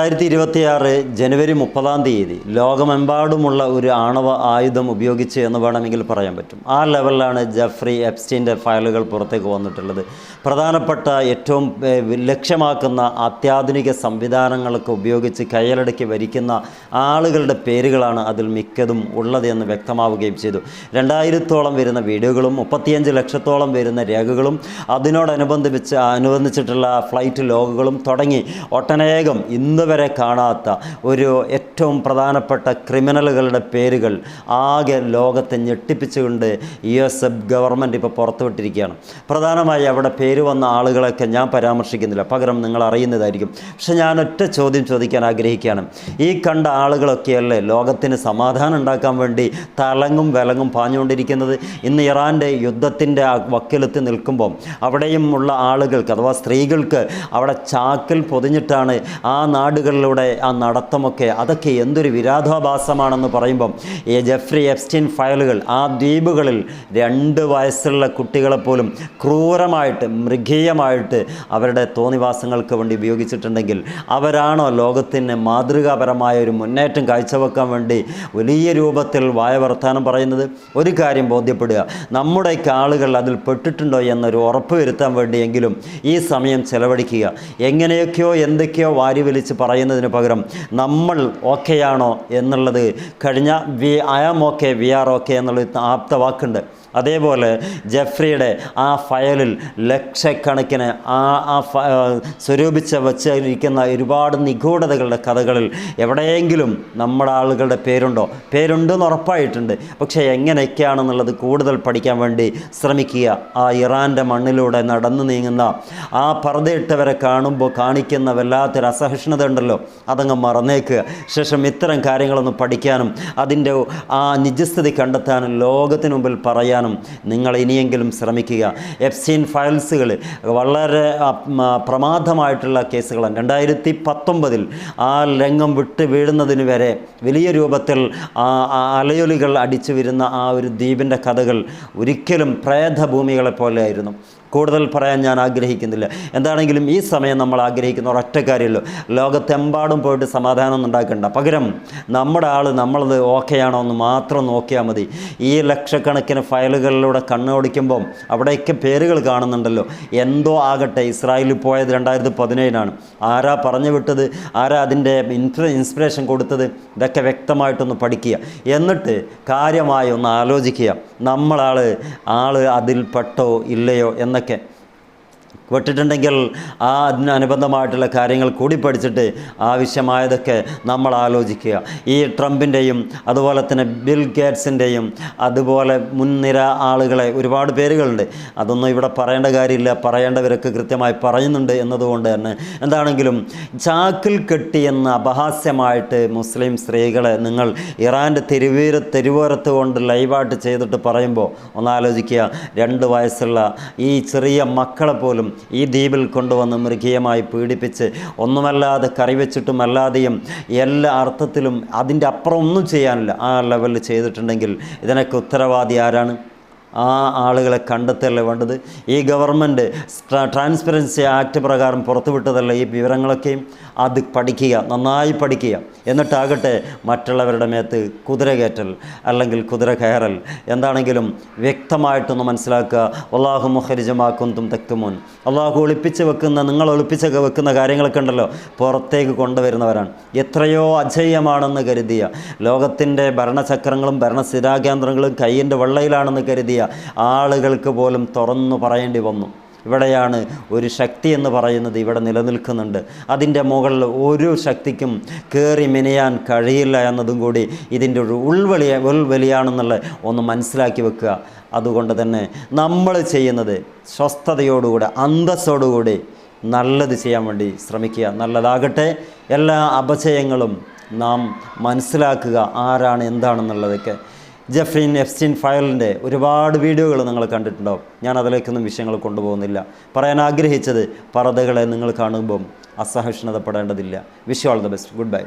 2026 ജനുവരി 30 ലോകമെമ്പാടുമുള്ള ഒരു ആണവ ആയുധം ഉപയോഗിച്ച് എന്ന് വേണമെങ്കിൽ പറയാൻ പറ്റും. ആ ലെവലിലാണ് ജെഫ്രി എപ്സ്റ്റീൻ്റെ ഫയലുകൾ പുറത്തേക്ക് വന്നിട്ടുള്ളത്. പ്രധാനപ്പെട്ട ഏറ്റവും ലക്ഷ്യമാക്കുന്ന അത്യാധുനിക സംവിധാനങ്ങളൊക്കെ ഉപയോഗിച്ച് കയ്യിലടക്കി ഭരിക്കുന്ന ആളുകളുടെ പേരുകളാണ് അതിൽ മിക്കതും ഉള്ളത് എന്ന് വ്യക്തമാവുകയും ചെയ്തു. 2000-ഓളം വരുന്ന വീഡിയോകളും 35 ലക്ഷത്തോളം വരുന്ന രേഖകളും അനുബന്ധിച്ചിട്ടുള്ള ഫ്ലൈറ്റ് ലോഗുകളും തുടങ്ങി ഒട്ടനേകം ഇന്ന് വരെ കാണാത്ത ഒരു ഏറ്റവും പ്രധാനപ്പെട്ട ക്രിമിനലുകളുടെ പേരുകൾ ആകെ ലോകത്തെ ഞെട്ടിപ്പിച്ചുകൊണ്ട് US ഗവൺമെൻറ് ഇപ്പോൾ പുറത്തുവിട്ടിരിക്കുകയാണ്. പ്രധാനമായി അവിടെ പേര് വന്ന ആളുകളൊക്കെ ഞാൻ പരാമർശിക്കുന്നില്ല, പകരം നിങ്ങൾ അറിയുന്നതായിരിക്കും. പക്ഷെ ഞാൻ ഒറ്റ ചോദ്യം ചോദിക്കാൻ ആഗ്രഹിക്കുകയാണ്. ഈ കണ്ട ആളുകളൊക്കെയല്ലേ ലോകത്തിന് സമാധാനം ഉണ്ടാക്കാൻ വേണ്ടി തലങ്ങും വിലങ്ങും പാഞ്ഞുകൊണ്ടിരിക്കുന്നത്? ഇന്ന് ഇറാൻ്റെ യുദ്ധത്തിൻ്റെ വക്കിലെത്തി നിൽക്കുമ്പോൾ അവിടെയും ഉള്ള ആളുകൾക്ക്, അഥവാ സ്ത്രീകൾക്ക് അവിടെ ചാക്കിൽ പൊതിഞ്ഞിട്ടാണ് ആ നാടുകളിലൂടെ ആ നടത്തമൊക്കെ. അതൊക്കെ എന്തൊരു വിരോധാഭാസമാണെന്ന് പറയുമ്പം ഈ ജെഫ്രി എപ്സ്റ്റീൻ ഫയലുകൾ ആ ദ്വീപുകളിൽ 2 വയസ്സുള്ള കുട്ടികളെപ്പോലും ക്രൂരമായിട്ട് മൃഗീയമായിട്ട് അവരുടെ തോന്നിവാസങ്ങൾക്ക് വേണ്ടി ഉപയോഗിച്ചിട്ടുണ്ടെങ്കിൽ അവരാണോ ലോകത്തിന് മാതൃകാപരമായ ഒരു മുന്നേറ്റം കാഴ്ചവെക്കാൻ വേണ്ടി വലിയ രൂപത്തിൽ വർത്താനം പറയുന്നത്? ഒരു കാര്യം ബോധ്യപ്പെടുക, നമ്മുടെയൊക്കെ ആളുകൾ അതിൽ പെട്ടിട്ടുണ്ടോ എന്നൊരു ഉറപ്പ് വരുത്താൻ വേണ്ടിയെങ്കിലും ഈ സമയം ചെലവഴിക്കുക. എങ്ങനെയൊക്കെയോ എന്തൊക്കെയോ വാരി വലിച്ച് പറയുന്നതിന് പകരം നമ്മൾ ഓക്കെയാണോ എന്നുള്ളത് കഴിഞ്ഞ I am okay, we are okay എന്നുള്ള ആപ്ത വാക്കുണ്ട്. അതേപോലെ ജെഫ്രിയുടെ ആ ഫയലിൽ ലക്ഷക്കണക്കിന് സ്വരൂപിച്ച് വച്ചിരിക്കുന്ന ഒരുപാട് നിഗൂഢതകളുടെ കഥകളിൽ എവിടെയെങ്കിലും നമ്മുടെ ആളുകളുടെ പേരുണ്ടെന്ന് ഉറപ്പായിട്ടുണ്ട്. പക്ഷേ എങ്ങനെയൊക്കെയാണെന്നുള്ളത് കൂടുതൽ പഠിക്കാൻ വേണ്ടി ശ്രമിക്കുക. ആ ഇറാൻ്റെ മണ്ണിലൂടെ നടന്നു നീങ്ങുന്ന ആ പർദ്ദയിട്ടവരെ കാണുമ്പോൾ കാണിക്കുന്ന വല്ലാത്തൊരു അസഹിഷ്ണുത ഉണ്ടല്ലോ, അതങ്ങ് മറന്നേക്കുക. ശേഷം ഇത്തരം കാര്യങ്ങളൊന്ന് പഠിക്കാനും അതിൻ്റെ ആ നിജസ്ഥിതി കണ്ടെത്താനും ലോകത്തിന് മുമ്പിൽ പറയാനും നിങ്ങൾ ഇനിയെങ്കിലും ശ്രമിക്കുക. എപ്സ്റ്റീൻ ഫയൽസുകൾ വളരെ പ്രമാദമായിട്ടുള്ള കേസുകളാണ്. 2019 ആ രംഗം വിട്ട് വീഴുന്നതിന് വരെ വലിയ രൂപത്തിൽ അലയൊലികൾ അടിച്ചു വരുന്ന ആ ഒരു ദ്വീപിൻ്റെ കഥകൾ ഒരിക്കലും പ്രേതഭൂമികളെ പോലെയായിരുന്നു. കൂടുതൽ പറയാൻ ഞാൻ ആഗ്രഹിക്കുന്നില്ല. എന്താണെങ്കിലും ഈ സമയം നമ്മൾ ആഗ്രഹിക്കുന്ന ഒരൊറ്റ കാര്യമല്ലോ, ലോകത്തെമ്പാടും പോയിട്ട് സമാധാനം ഉണ്ടാക്കണ്ട. പകരം നമ്മുടെ നമ്മളത് ഓക്കെയാണോ എന്ന് മാത്രം നോക്കിയാൽ മതി. ഈ ലക്ഷക്കണക്കിന് ഫയലുകളിലൂടെ കണ്ണോടിക്കുമ്പം അവിടെയൊക്കെ പേരുകൾ കാണുന്നുണ്ടല്ലോ. എന്തോ ആകട്ടെ, ഇസ്രായേലിൽ പോയത് 2017 ആരാ പറഞ്ഞു വിട്ടത്, ആരാ അതിൻ്റെ ഇൻസ്പിറേഷൻ കൊടുത്തത്, ഇതൊക്കെ വ്യക്തമായിട്ടൊന്ന് പഠിക്കുക. എന്നിട്ട് കാര്യമായി ഒന്ന് ആലോചിക്കുക, ആൾ അതിൽ പെട്ടോ ഇല്ലയോ എന്നൊക്കെ. വിട്ടിട്ടുണ്ടെങ്കിൽ അതിനനുബന്ധമായിട്ടുള്ള കാര്യങ്ങൾ കൂടി പഠിച്ചിട്ട് ആവശ്യമായതൊക്കെ നമ്മൾ ആലോചിക്കുക. ഈ ട്രംപിൻ്റെയും അതുപോലെ തന്നെ ബിൽ ഗേറ്റ്സിൻ്റെയും അതുപോലെ മുൻനിര ആളുകളെ ഒരുപാട് പേരുകളുണ്ട്, അതൊന്നും ഇവിടെ പറയേണ്ട കാര്യമില്ല, പറയേണ്ടവരൊക്കെ കൃത്യമായി പറയുന്നുണ്ട് എന്നതുകൊണ്ട് തന്നെ. എന്താണെങ്കിലും ചാക്കിൽ കെട്ടിയെന്ന് അപഹാസ്യമായിട്ട് മുസ്ലിം സ്ത്രീകളെ നിങ്ങൾ ഇറാൻ്റെ തെരുവോരത്ത് കൊണ്ട് ലൈവായിട്ട് ചെയ്തിട്ട് പറയുമ്പോൾ ഒന്നാലോചിക്കുക. 2 വയസ്സുള്ള ഈ ചെറിയ മക്കളെ പോലും ഈ ദ്വീപിൽ കൊണ്ടുവന്ന് മൃഗീയമായി പീഡിപ്പിച്ച് ഒന്നുമല്ലാതെ കറിവെച്ചിട്ടും അല്ലാതെയും എല്ലാ അർത്ഥത്തിലും അതിൻ്റെ അപ്പുറം ഒന്നും ചെയ്യാനില്ല ആ ലെവലിൽ ചെയ്തിട്ടുണ്ടെങ്കിൽ ഇതിനൊക്കെ ഉത്തരവാദി ആരാണ്? ആ ആളുകളെ കണ്ടെത്തല്ലേ വേണ്ടത്. ഈ ഗവൺമെൻറ് ട്രാൻസ്പെറൻസി ആക്ട് പ്രകാരം പുറത്തുവിട്ടതല്ല ഈ വിവരങ്ങളൊക്കെയും. അത് പഠിക്കുക, നന്നായി പഠിക്കുക. എന്നിട്ടാകട്ടെ മറ്റുള്ളവരുടെ മേത്ത് കുതിര കയറ്റൽ അല്ലെങ്കിൽ കുതിര കയറൽ. എന്താണെങ്കിലും വ്യക്തമായിട്ടൊന്ന് മനസ്സിലാക്കുക. അല്ലാഹു മുഖരിജമാ കുന്തും തക്തുമൂൻ. അല്ലാഹു നിങ്ങൾ ഒളിപ്പിച്ചൊക്കെ വെക്കുന്ന കാര്യങ്ങളൊക്കെ ഉണ്ടല്ലോ, പുറത്തേക്ക് കൊണ്ടുവരുന്നവരാണ്. എത്രയോ അജയ്യമാണെന്ന് കരുതിയ ലോകത്തിൻ്റെ ഭരണചക്രങ്ങളും ഭരണസ്ഥിരാകേന്ദ്രങ്ങളും കയ്യിൻ്റെ വെള്ളയിലാണെന്ന് കരുതിയ ആളുകൾക്ക് പോലും തുറന്നു പറയേണ്ടി വന്നു. ഇവിടെയാണ് ഒരു ശക്തി എന്ന് പറയുന്നത് ഇവിടെ നിലനിൽക്കുന്നുണ്ട്. അതിൻ്റെ മുകളിൽ ഒരു ശക്തിക്കും കയറി മിനയാൻ കഴിയില്ല എന്നതും കൂടി ഇതിൻ്റെ ഒരു ഉൾവലിയാണെന്നുള്ള ഒന്ന് മനസ്സിലാക്കി വെക്കുക. അതുകൊണ്ട് തന്നെ നമ്മൾ ചെയ്യുന്നത് സ്വസ്ഥതയോടുകൂടെ അന്തസ്സോടുകൂടി നല്ലത് ചെയ്യാൻ വേണ്ടി ശ്രമിക്കുക. നല്ലതാകട്ടെ. എല്ലാ അപചയങ്ങളും നാം മനസ്സിലാക്കുക, ആരാണ് എന്താണെന്നുള്ളതൊക്കെ. ജെഫ്രി എപ്സ്റ്റീൻ ഫയലിൻ്റെ ഒരുപാട് വീഡിയോകൾ നിങ്ങൾ കണ്ടിട്ടുണ്ടാവും. ഞാൻ അതിലേക്കൊന്നും വിഷയങ്ങൾ കൊണ്ടുപോകുന്നില്ല. പറയാൻ ആഗ്രഹിച്ചത്, പർദ്ദകളെ നിങ്ങൾ കാണുമ്പം അസഹിഷ്ണുതപ്പെടേണ്ടതില്ല. Wish you all the best. Good bye.